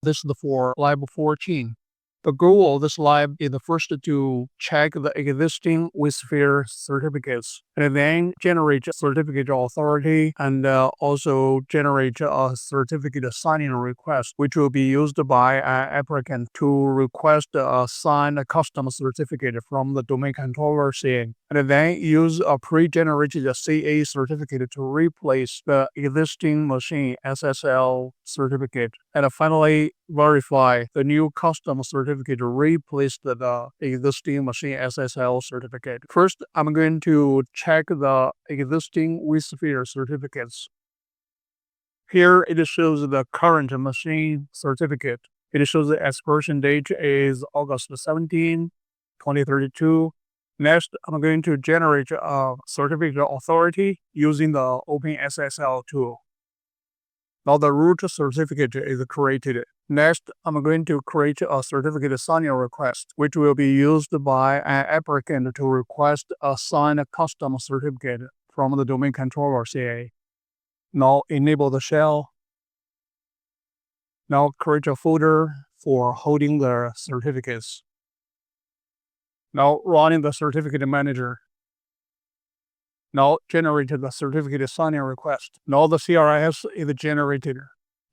This is for lab 14. The goal of this lab is first to check the existing vSphere certificates and then generate certificate authority and also generate a certificate signing request, which will be used by an applicant to request a signed custom certificate from the domain controller CA, and then use a pre-generated CA certificate to replace the existing Machine SSL certificate, and finally verify the new custom certificate replaced the existing Machine SSL certificate. First, I'm going to check the existing vSphere certificates. Here it shows the current machine certificate. It shows the expiration date is August 17, 2032. Next, I'm going to generate a certificate authority using the OpenSSL tool. Now the root certificate is created. Next, I'm going to create a certificate signing request, which will be used by an applicant to request a signed custom certificate from the domain controller CA. Now enable the shell. Now create a folder for holding the certificates. Now running the certificate manager. Now generate the certificate signing request. Now the CRS is generated.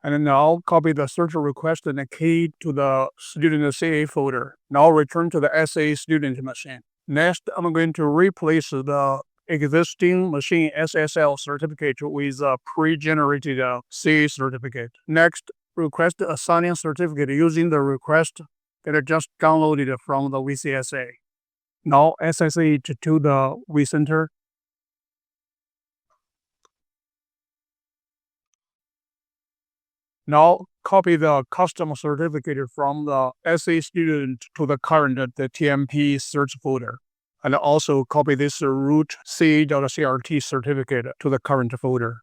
And now copy the search request and the key to the student CA folder. Now return to the SA student machine. Next, I'm going to replace the existing Machine SSL certificate with a pre-generated CA certificate. Next, request a signing certificate using the request that I just downloaded from the VCSA. Now SSH to the vCenter. Now copy the custom certificate from the SA student to the current the TMP search folder. And also copy this root ca.crt certificate to the current folder.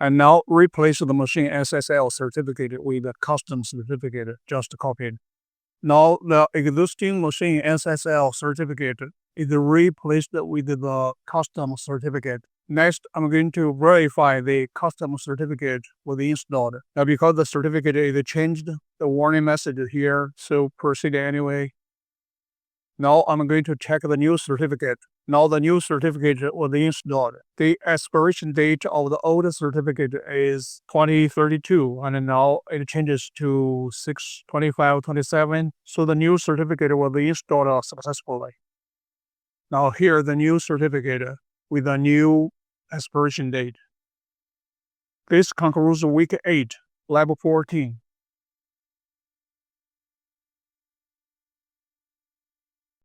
And now replace the Machine SSL certificate with the custom certificate just copied. Now the existing Machine SSL certificate is replaced with the custom certificate. Next, I'm going to verify the custom certificate was installed. Now, because the certificate is changed, the warning message here, so proceed anyway. Now, I'm going to check the new certificate. Now, the new certificate was installed. The expiration date of the old certificate is 2032, and now it changes to 6/25/27. So the new certificate was installed successfully. Now, here the new certificate with a new expiration date. This concludes week 8, lab 14.